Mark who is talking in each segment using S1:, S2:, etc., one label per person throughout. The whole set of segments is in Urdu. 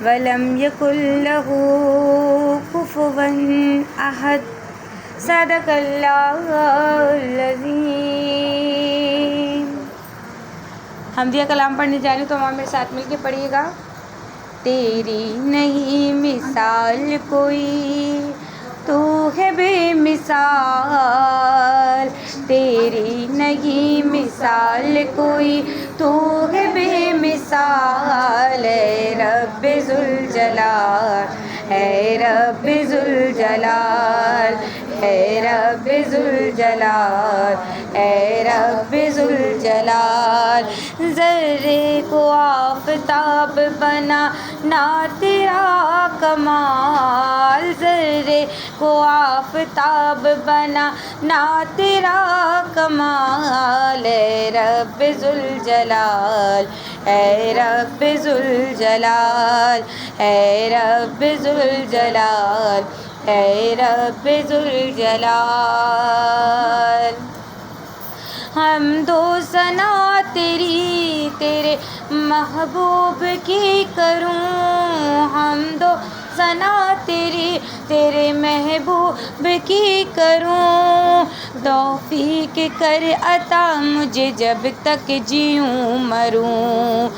S1: ولم يكن له كفوا أحد صدق اللہ العظیم۔ حمدیہ کلام پڑھنے جا رہی ہوں تو وہاں میرے ساتھ مل کے پڑھیے گا۔ تیری نہیں مثال کوئی، تو ہے بے مثال، تیری نہیں مثال کوئی، تو ہے بے مثال، اے رب ذوالجلال، اے رب ذوالجلال، اے رب ذوالجلال، اے رب ذوالجلال۔ ذرے کو آفتاب بنا نا تیرا کمال، ذرے کو آفتاب بنا نا تیرا کمال، اے رب ذوالجلال، اے رب ذوالجلال، اے رب ذوالجلال، اے رب ذوالجلال۔ حمد و ثنا تیری تیرے محبوب کی کروں، حمد و ثنا تیری تیرے محبوب کی کروں، توفیق کر عطا مجھے جب تک جیوں مروں،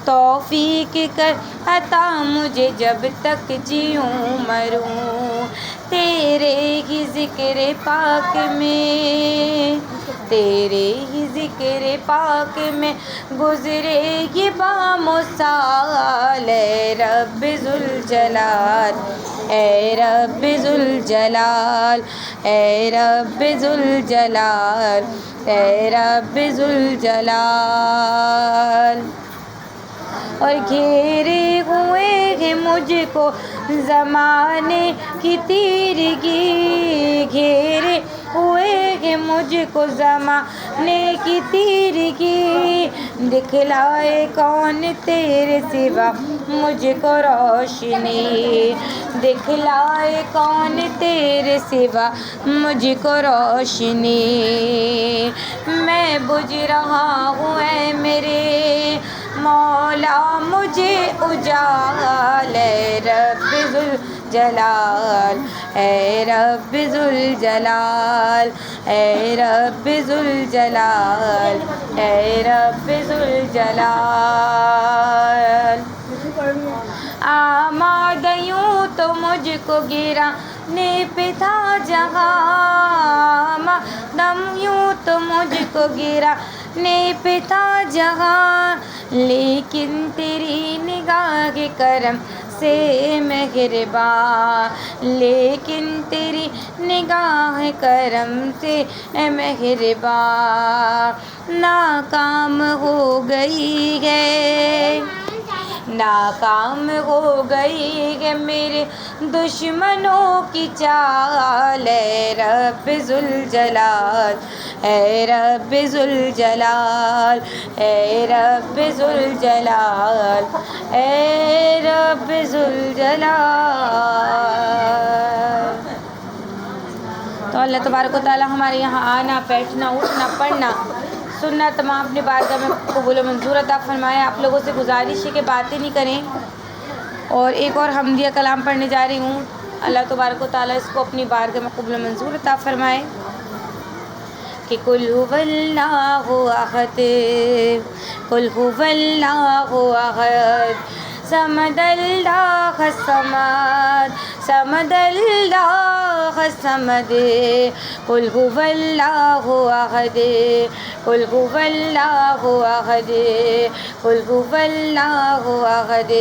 S1: توفیق کر عطا مجھے جب تک جیوں مروں، تیرے ہی ذکر پاک میں، تیرے ہی ذکر پاک میں گزرے گی بام و سال، اے رب ذوالجلال، اے رب ذوالجلال، اے رب ذوالجلال، اے رب ذوالجلال۔ اور گھیرے ہوئے ہیں مجھ کو زمانے کی تیرگی، گھیرے ہوئے ہیں مجھ کو زمانے کی تیرگی، دکھلائے کون تیرے سوا مجھ کو روشنی، دکھلائے کون تیرے سوا مجھ کو روشنی، میں بجھ رہا ہوں اے میرے مولا مجھے اجال، اے رب ذوالجلال، اے رب ذوالجلال، اے رب ذوالجلال، اے رب ذوالجلال۔ آماد یوں تو مجھ کو گرانے پہ تھا جہاں، آمادم یوں تو مجھ کو گرانے پہ تھا جہاں، لیکن تیری نگاہ کرم سے مہرباں، لیکن تیری نگاہ کرم سے مہرباں، ناکام ہو گئی ہے، ناکام ہو گئی ہے میرے دشمنوں کی چال، اے رب ذوالجلال، اے رب ذوالجلال، اے رب ذوالجلال، اے رب ذوالجلال۔ تو اللہ تبارک و تعالیٰ ہمارے یہاں آنا، بیٹھنا، اٹھنا، پڑھنا، سننا تمام اپنی بارگاہ میں قبول و منظور عطا فرمائے۔ آپ لوگوں سے گزارش ہے کہ باتیں نہیں کریں، اور ایک اور حمدیہ کلام پڑھنے جا رہی ہوں، اللہ تبارک و تعالیٰ اس کو اپنی بارگاہ میں قبول و منظور عطا فرمائے۔ کہ قل هو اللہ احد، قل هو اللہ احد، صمد اللہ الصمد، صمد اللہ الصمد، قل هو اللہ احد، قل هو اللہ احد، قل هو اللہ احد۔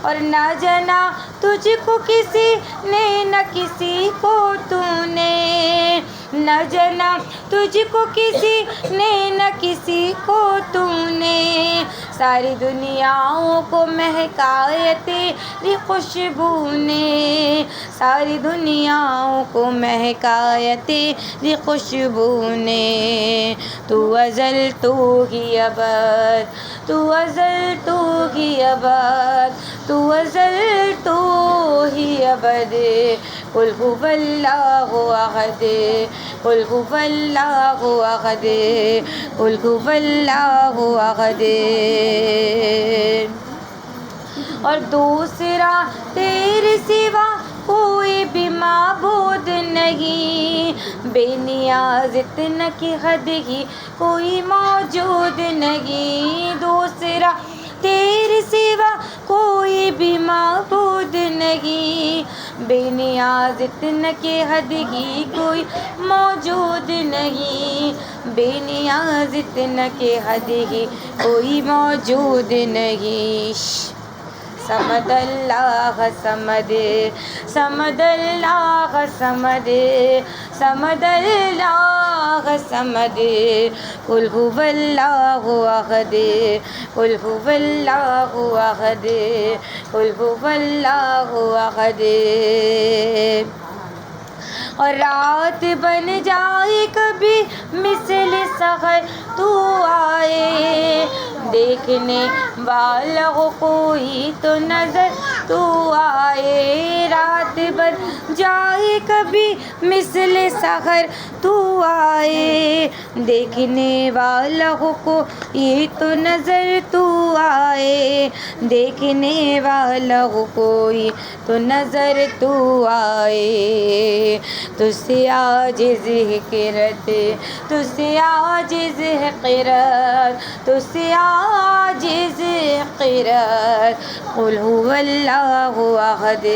S1: اور نہ جنا تجھ کو کسی نے، نہ کسی کو تو نے، نہ جنا تجھ کو کسی نے، نہ کسی کو تو نے، ساری دنیاؤں کو مہکایا تیری خوشبو نے، ساری دنیاؤں کو مہکایا تیری خوشبو نے، تو ازل تو ہی ابد، تو ازل تو ہی ابد، تو ازل تو ہی ابد، قل هو اللہ احد قل هو اللہ احد قل هو اللہ احد اور دوسرا تیرے سوا کوئی بھی معبود نہیں بے نیاز اتنا کی حد ہی کوئی موجود نہیں دوسرا تیرے سوا کوئی بھی معبود نہیں بے نیاز اتنا کی حد ہی کوئی موجود نہیں بے نیاز اتنا کی حد ہی کوئی موجود نہیں سمد اللہ سمد سمد اللہ سمد سمد اللہ سمد قل هو اللہ احد قل هو اللہ احد قل هو اللہ احد اور رات بن جائے کبھی مثل سحر تو آئے دیکھنے والا ہو کوئی تو نظر تو آئے رات بن جائے کبھی مثل سحر تو آئے دیکھنے والا ہو کوئی تو نظر تو آئے دیکھنے والا ہو کوئی تو نظر تو آئے تجھ سے عاجز ہے قرت تجھ سے عاجز ہے قرت تجھ سے عاجز ہے قرت قل هو اللہ احد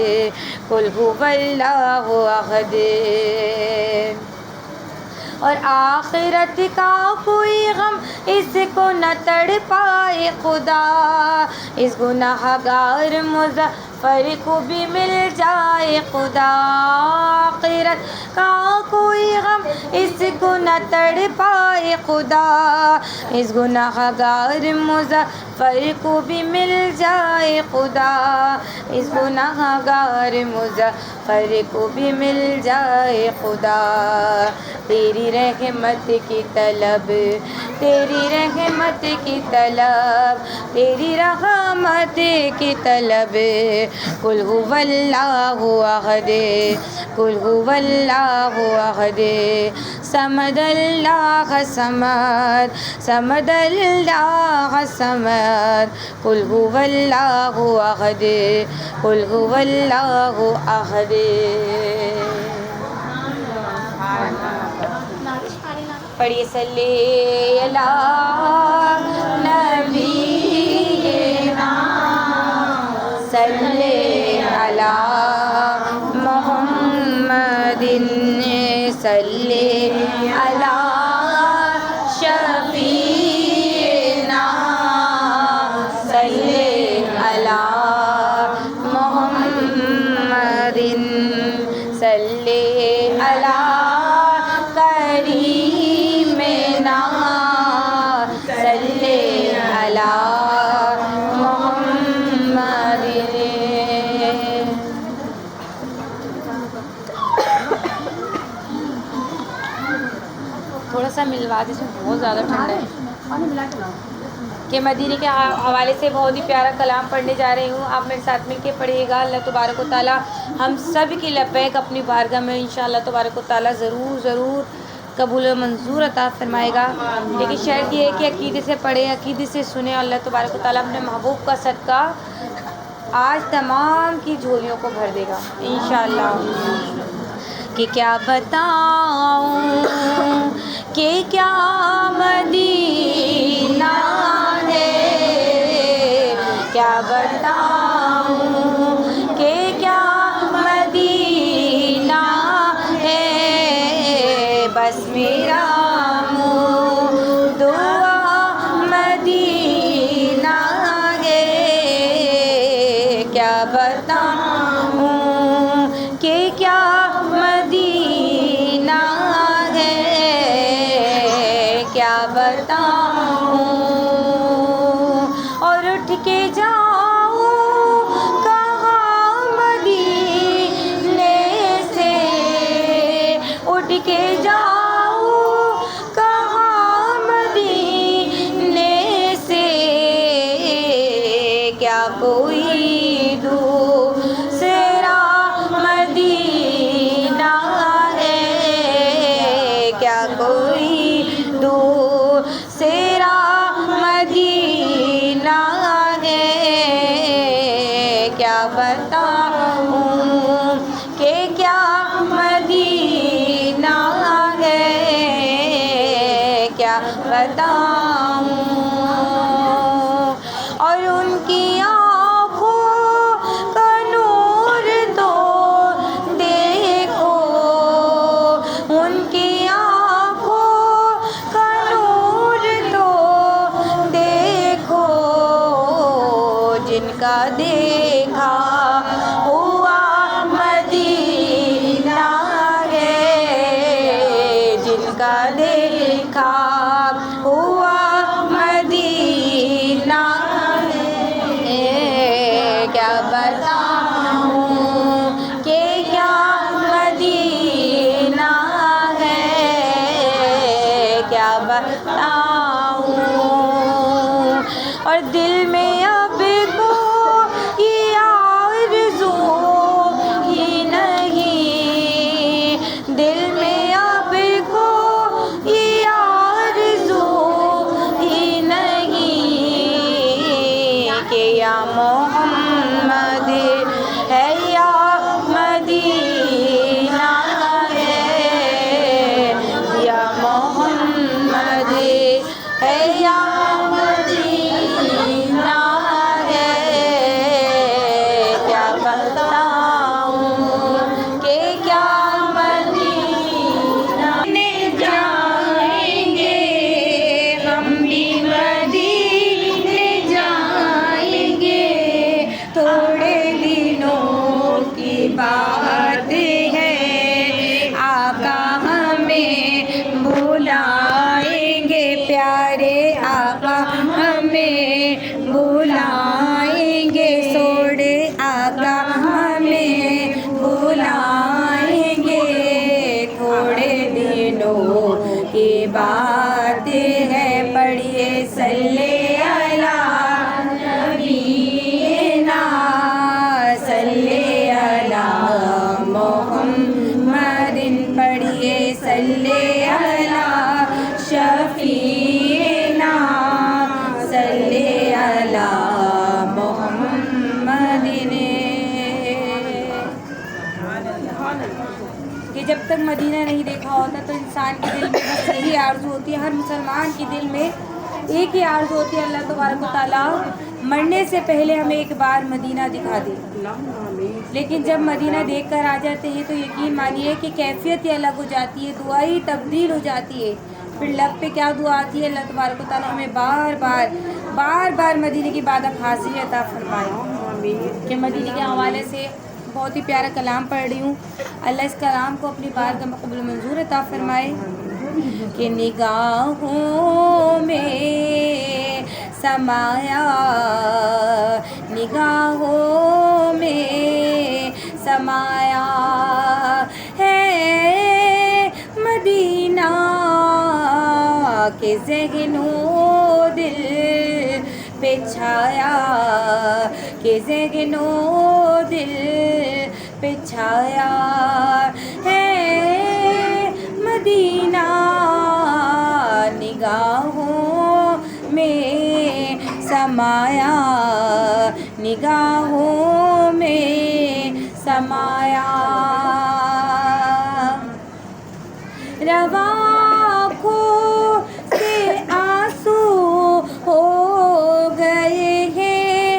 S1: قل هو اللہ احد اور آخرت کا کوئی غم اس کو نہ تڑ پائے خدا اس گناہ گار مظفر کو بھی مل جائے خدا آخرت کا کوئی غم اس کو نہ تڑ پائے خدا اس گناہ گار مظفر کو بھی مل جائے خدا اس گناہ گار مظفر کو بھی مل جائے خدا تیری رحمت کی طلب تیری رحمت کی طلب تیری رحمت کی طلب قل هو اللہ احد قل هو اللہ احد سمد اللہ سمد سمد اللہ سمد قل هو اللہ احد قل هو اللہ احد پڑھیے صلی اللہ نبی صلی اللہ محمد صلی اللہ شفیعنا صلی اللہ محمد صلی اللہ تھوڑا سا ملوا دیں اس میں بہت زیادہ ٹھنڈا ہے کہ مدینے کے حوالے سے بہت ہی پیارا کلام پڑھنے جا رہی ہوں آپ میرے ساتھ مل کے پڑھیے گا اللہ تبارک و تعالیٰ ہم سب کی لبیک اپنی بارگاہ میں انشاءاللہ تبارک و تعالیٰ ضرور قبول و منظور عطا فرمائے گا لیکن شرط یہ ہے کہ عقیدے سے پڑھیں عقیدے سے سنیں اللہ تبارک و تعالیٰ اپنے محبوب کا صدقہ آج تمام کی جھولیوں کو بھر دے گا انشاءاللہ کہ کیا بتاؤں کہ کیا مدینہ ہے کیا بتاؤں کہ کیا مدینہ ہے بس میرا منہ دعا مدینہ ہے کیا بتاؤں کہ کیا مدینہ ہے کیا بتاؤں اور اٹھ کے جاؤں کہاں مدینے سے اٹھ کے جاؤں کہاں مدینے سے کیا کوئی دوسرا مدینہ بتاؤں، اور ان کی آنکھوں کا نور تو دیکھو، ان کی آنکھوں کا نور تو دیکھو، جن کا دیکھا ہوا مدینہ ہے، جن کا دیکھا ہوا مدینہ ہے، کیا بتاؤں کہ کیا مدینہ ہے، کیا بتاؤں، اور دل میں اب کوئی آرزو ہی نہیں، دل میں اب کوئی آرزو ہی نہیں، کہ یا محمد ہے یا مدینہ ہے، یا محمد ہے یا مدینہ ہے، کیا بتاؤں کہ کیا مدینہ جائیں گے، ہم بھی مدینے جائیں گے، تھوڑے دنوں کی بات ہے، آقا ہمیں بلائیں گے، پیارے آقا ہمیں بلائیں گے، سوڑے آقا ہمیں بلائیں گے، تھوڑے دنوں کی بات ہے، پڑھیے صلی علی نبینا، صلی علی محمد، پڑھیے صلی علی شفیعنا، صلی علی محمد، کہ جب تک مدینہ نہیں دیکھا ہوتا تو انسان کے دل میں بس یہی آرزو ہوتی ہے، ہر مسلمان کے دل میں ایک ہی آرزو ہوتی ہے، اللہ تبارک و تعالیٰ مرنے سے پہلے ہمیں ایک بار مدینہ دکھا دے، لیکن جب مدینہ دیکھ کر آ جاتے ہیں تو یقین مانیے کہ کیفیت ہی الگ ہو جاتی ہے، دعا ہی تبدیل ہو جاتی ہے، پھر لب پہ کیا دعا آتی ہے، اللہ تبارک و تعالیٰ ہمیں بار بار مدینہ کی بادہ حاصل عطا فرمائے، کہ مدینہ کے حوالے سے بہت ہی پیارا کلام پڑھ رہی ہوں، اللہ اس کلام کو اپنی بارگاہ میں قبول منظور عطا فرمائے، کہ نگاہوں میں سمایا، نگاہوں میں سمایا ہے مدینہ، کے ذہن و دل پہ چھایا، کہ ذہن و دل پہ چھایا ہے مدینہ، نگاہوں میں سمایا، نگاہوں میں سمایا، رواں آنکھوں سے آنسو ہو گئے ہیں،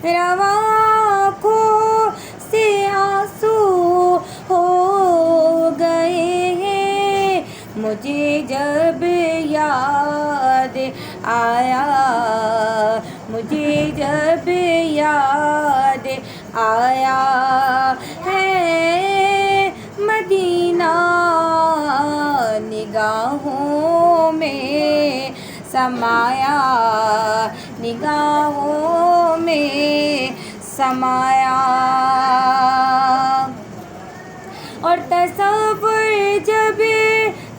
S1: رواں آنکھوں سے آنسو ہو گئے ہیں، مجھے جب یاد آیا، مجھے جب یاد آیا ہے مدینہ، نگاہوں میں سمایا، نگاہوں میں سمایا، اور تصور جب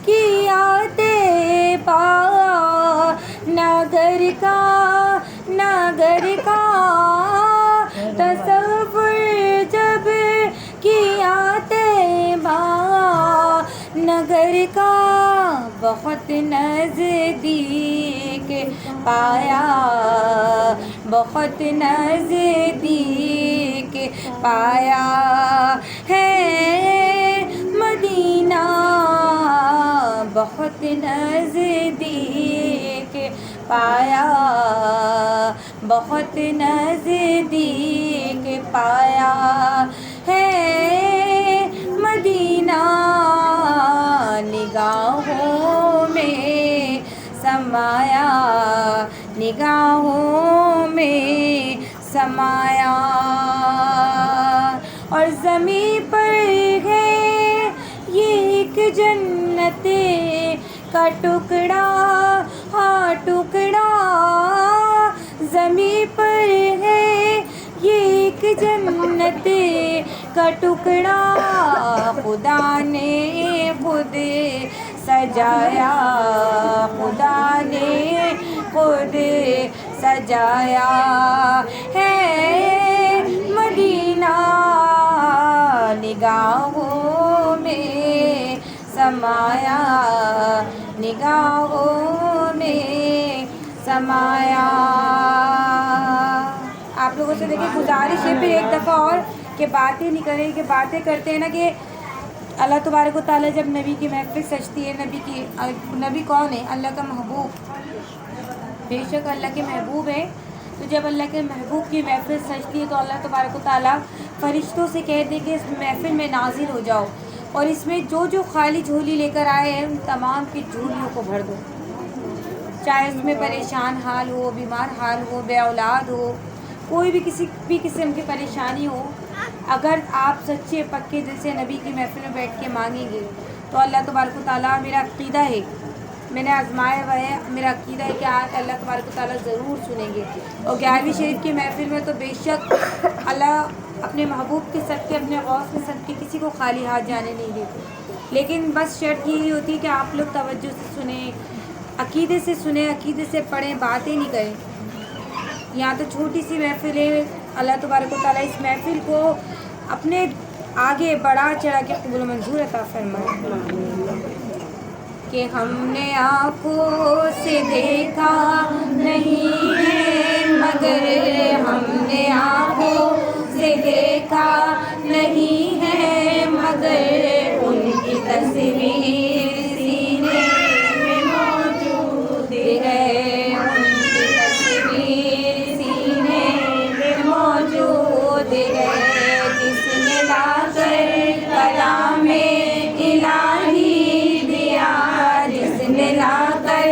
S1: کیا تے پا، نہ گھر کا تصور جب کیا تے پا، نگر کا بہت نزدیک پایا، بہت نزدیک پایا ہے مدینہ، بہت نزدیک پایا، بہت نزدیک پایا ہے مدینہ، نگاہوں میں سمایا، نگاہوں میں سمایا، اور زمین پر ہے یہ ایک جنت کا ٹکڑا، ہاں ٹکڑا، زمین پر ہے یہ ایک جنت کا ٹکڑا، خدا نے خود سجایا، خدا نے خود سجایا ہے مدینہ، نگاہوں میں سمایا، نگاہوں میں سمایا۔ آپ لوگوں سے دیکھیں گزارش ہے پھر ایک دفعہ اور کہ باتیں نہیں کریں، کہ باتیں کرتے ہیں نا کہ اللہ تبارک و تعالیٰ جب نبی کی محفل سجتی ہے، نبی کون ہے؟ اللہ کا محبوب، بے شک اللہ کے محبوب ہے، تو جب اللہ کے محبوب کی محفل سجتی ہے تو اللہ تبارک و تعالیٰ فرشتوں سے کہہ دے کہ اس محفل میں نازل ہو جاؤ، اور اس میں جو جو خالی جھولی لے کر آئے ہیں ان تمام کی جھولیوں کو بھر دو، چاہے اس میں پریشان حال ہو، بیمار حال ہو، بے اولاد ہو، کوئی بھی کسی بھی قسم کی پریشانی ہو، اگر آپ سچے پکے دل سے نبی کی محفل میں بیٹھ کے مانگیں گے تو اللہ تبارک و تعالیٰ، میرا عقیدہ ہے، میں نے آزمایا ہوا ہے، میرا عقیدہ ہے کہ آج اللہ تبارک و تعالیٰ ضرور سنیں گے، اور 11ویں شریف کی محفل میں تو بے شک اللہ اپنے محبوب کے صدقے، اپنے غوث کے صدقے کسی کو خالی ہاتھ جانے نہیں دیتے، لیکن بس شرط یہی ہوتی ہے کہ آپ لوگ توجہ سے سنیں، عقیدے سے سنیں، عقیدے سے پڑھیں، باتیں نہیں کریں۔ یہاں تو چھوٹی سی محفل ہے، اللہ تبارک و تعالیٰ اس محفل کو اپنے آگے بڑھا چڑھا کے قبول و منظور عطا فرمائے، کہ ہم نے آنکھوں سے دیکھا نہیں ہے مگر، ہم نے آنکھوں سے دیکھا نہیں ہے مگر، ان کی تصویر سینے میں موجود ہے، ان کی تصویر سینے میں موجود ہے، جس نے لا کر کلام الہی دیا، جس نے لا کر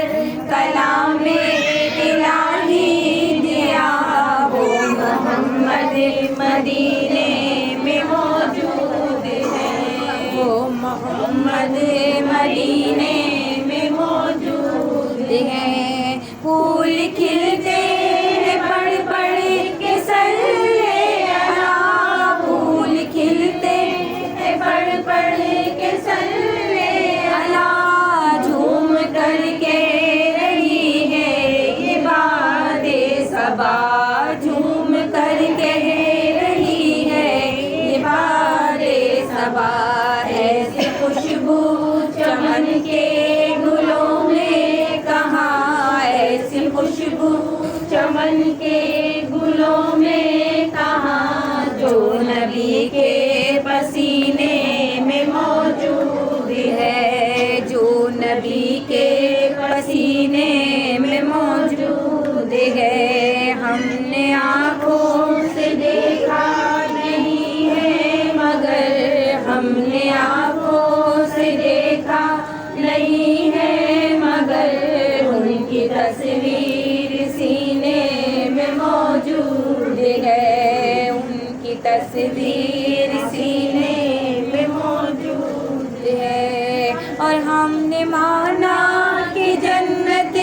S1: کلام الہی دیا، وہ محمد مدینے میں موجود ہے، وہ محمد مدینے میں موجود ہے، پھول کھلتے ہیں پڑھ پڑھ کے صلی علی، پھول کھلتے ہیں پڑھ پڑھ کے صلی علی، جھوم کر کے رہی ہے یہ باد صبا، جھوم کر کے رہی ہے یہ باد صبا، ایسی خوشبو چمن کے گلوں میں کہاں، ایسی خوشبو چمن کے گلوں میں کہاں، جو نبی کے پسینے میں موجود ہے، جو نبی کے پسینے میں موجود ہے، ہم نے آنکھوں سے دیکھا نہیں ہے مگر، ہم نے آنکھوں سے دیکھا نہیں ہے مگر، ان کی تصویر سینے میں موجود ہے، ان کی تصویر سینے میں موجود ہے، اور ہم نے مانا کہ جنت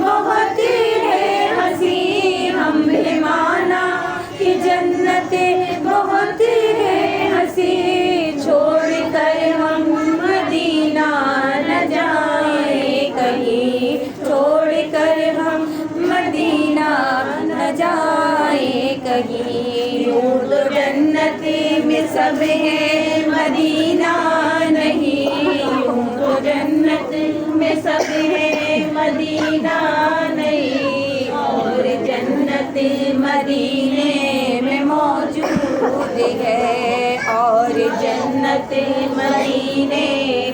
S1: بہت ہے حسین، ہم نے مانا کہ جنت بہت ہے حسین، چھوڑ کر ہم مدینہ نہ جائیں کہیں، چھوڑ کر ہم مدینہ نہ جائیں کہیں، یوں تو جنت میں سب ہے مدینہ نہیں، یوں تو جنت میں سب ہے مدینہ نہیں، اور جنت مدینے میں موجود ہے، اور جنت مدینے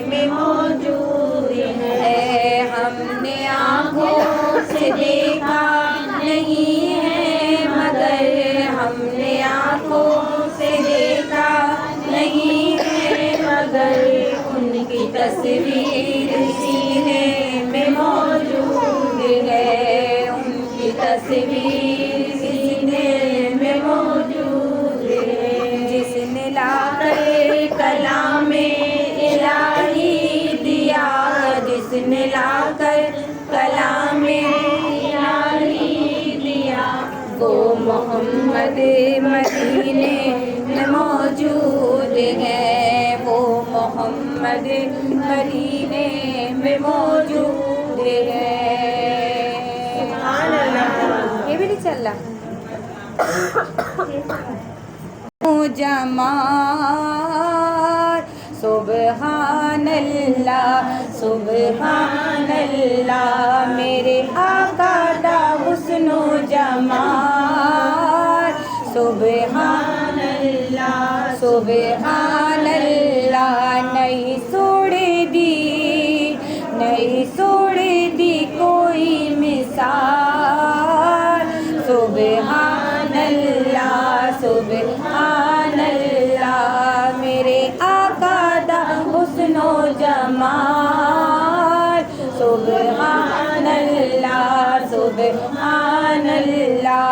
S1: میں موجود ہے۔ سے دیکھا نہیں ہے مگر ہم نے آنکھوں سے دیکھا نہیں ہے مگر ان کی تصویر سینے میں موجود ہے، ان کی تصویر سینے میں موجود ہے۔ جس نے لا کر کلام الہی دیا، جس نے لا کر کلام الہی دیا، وہ محمد مدینے میں موجود ہے، وہ محمد مدینے میں موجود ہے۔ یہ بھی نہیں چل رہا۔ جمال سبحان اللہ سبحان اللہ، میرے آقا دا حسن و جمال سبحان اللہ سبحان اللہ، نہیں چھوڑ دی کوئی مثال سبحان اللہ سبحان اللہ، میرے آقا دا حسن و جمال سبحان اللہ سبحان اللہ۔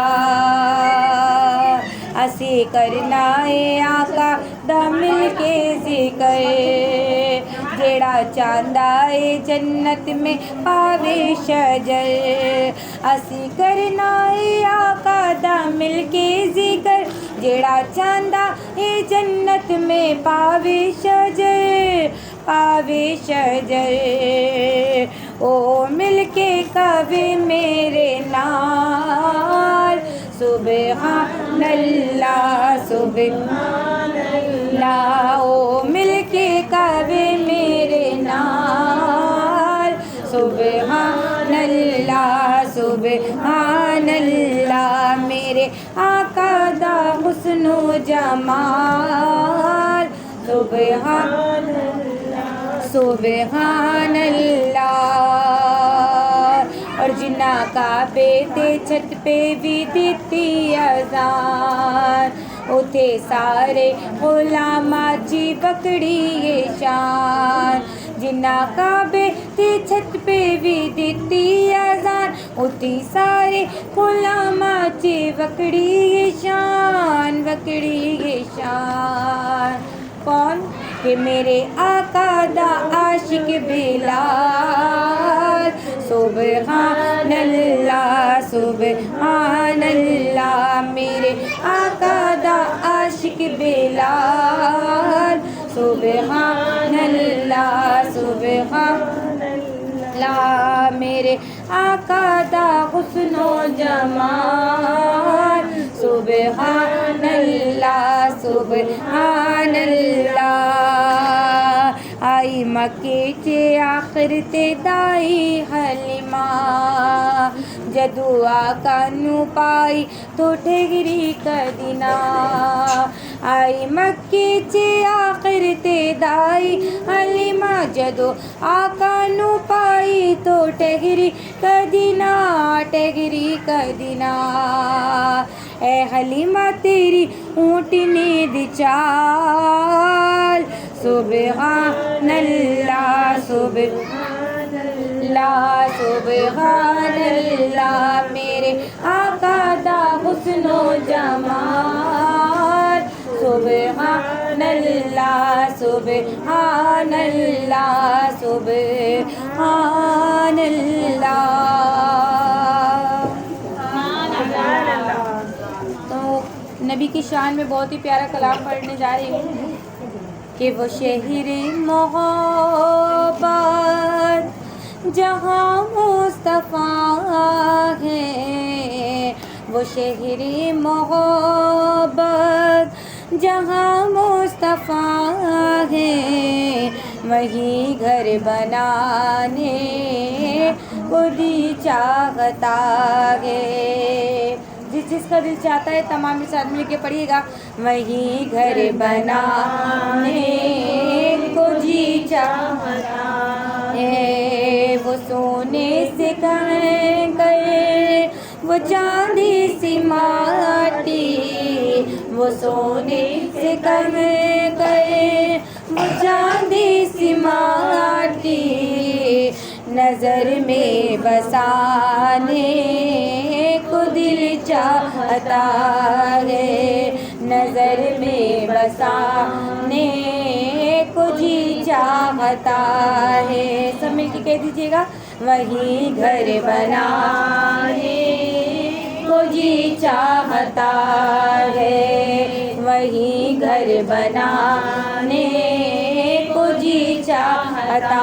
S1: اسی کرنا ہے آقا دا مل کے ذکر، جیڑا چاہندا ہے جنت میں پاوے شجر، اسی کرنا ہے آقا دا مل کے ذکر، جیڑا چاہندا ہے جنت میں پاوے شجر، او مل کے کبھی میرے نال سبحان اللہ سبحان اللہ، او مل کے کبھی میرے نال سبحان اللہ سبحان اللہ، میرے آقا دا حسن و جمال سبحان سبحان اللہ۔ اور جنا کعبے تے چھت پہ بھی دتی اذان، اتے سارے غلاماں چی بکڑی یہ شان، جنا کعبے تے چھت پہ بھی دتی اذان، اتے سارے غلاماں چی بکڑی یہ شان کون کہ میرے آقا دا عاشق بلال سبحان اللہ سبحان اللہ، میرے آقا دا عاشق بلال سبحان اللہ سبحان اللہ، میرے آقا دا حسن و جمال سبحان اللہ سبحان اللہ۔ آئی مکے چے آخر تے دائی حلیمہ، جدو آقا نو پائی تو ٹھگری کدینا، آئی مکے چے آخر تے دائی حلیمہ، جدو آقا نو پائی تو ٹھگری کدینا اے حلیمہ تیری اونٹنی دی چال سبحان اللہ سبحان اللہ سبحان اللہ، میرے آقا دا حسن و جمال سبحان اللہ سبحان اللہ سبحان اللہ۔ تو نبی کی شان میں بہت ہی پیارا کلام پڑھنے جا رہی ہوں کہ وہ شہر محبت جہاں مصطفیٰ ہے، وہ شہر محبت جہاں مصطفیٰ ہے، وہیں گھر بنانے کو دی چاہتا ہے، جس کا دل چاہتا ہے تمام ساتھ مل کے پڑھیے گا، وہیں گھر بنانے کو جی چاہتا ہے، وہ سونے سے کنکر وہ چاندی سی ماٹی، وہ سونے سے کم کرے، وہ چاندی سی ماٹی نظر میں بسانے کو دل چاہتا ہے، نظر میں بسانے کو جی چاہتا ہے۔ سب مل کے کہہ دیجیے گا، وہی گھر بنانے کو جی چاہتا ہے، وہی گھر بنانے کو جی چاہتا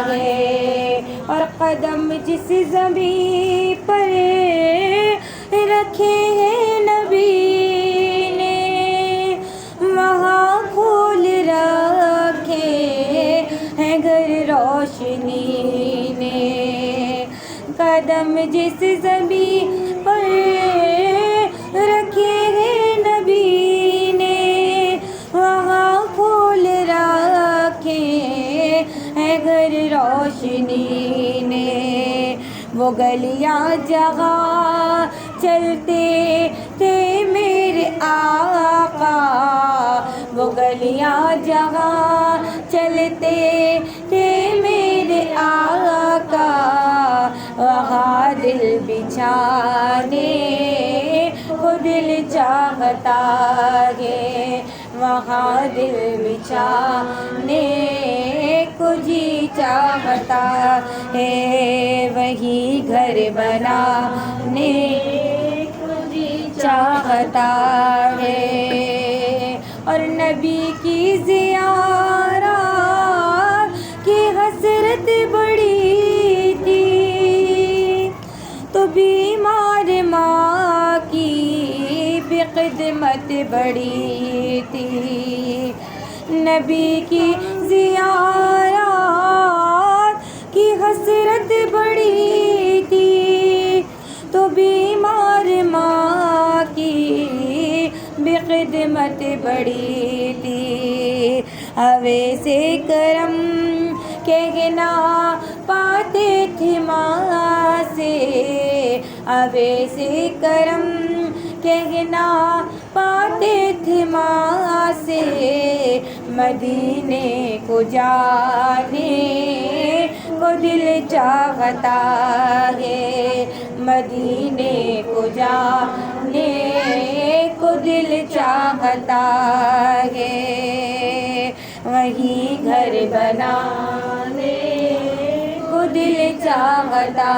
S1: ہے۔ اور قدم جس زمین پر رکھے ہیں نبی نے، وہاں کھول رکھے ہیں گھر روشنی نے، قدم جس زمین پر رکھے ہیں نبی نے، وہاں کھول رکھے ہیں گھر روشنی نے۔ وہ گلیاں جہاں چلتے تھے میرے آقا، وہ گلیاں جہاں چلتے تھے میرے آقا، وہاں دل بچھانے کو دل چاہتا ہے، وہاں دل بچھانے کو جی چاہتا ہے، وہی گھر بنانے کو جی چاہتا ہے۔ اور نبی کی زیارت کی حسرت بڑی تھی، تو بیمار ماں کی بھی خدمت بڑی تھی، نبی کی زیارت کی حسرت بڑی تھی، تو بیمار ماں کی بھی خدمت بڑی تھی۔ اویسِ کرم کہنا پاتے تھے ماں سے، اویسِ کرم کہنا پاتے تھے ماں سے، مدینے کو جانے کو دل چاہتا ہے، مدینے کو جانے کو دل چاہتا ہے، وہی گھر بنانے کو دل چاہتا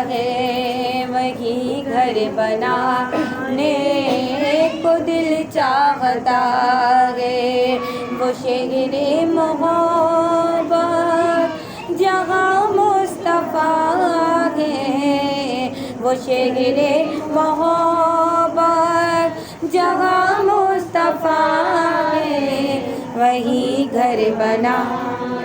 S1: ہے، وہی گھر بنانے کو دل چاہتا ہے۔ وہ شہر محبت جہاں مصطفیٰ ہے، وہ شہر محبت جہاں مصطفیٰ ہے، وہی گھر بنا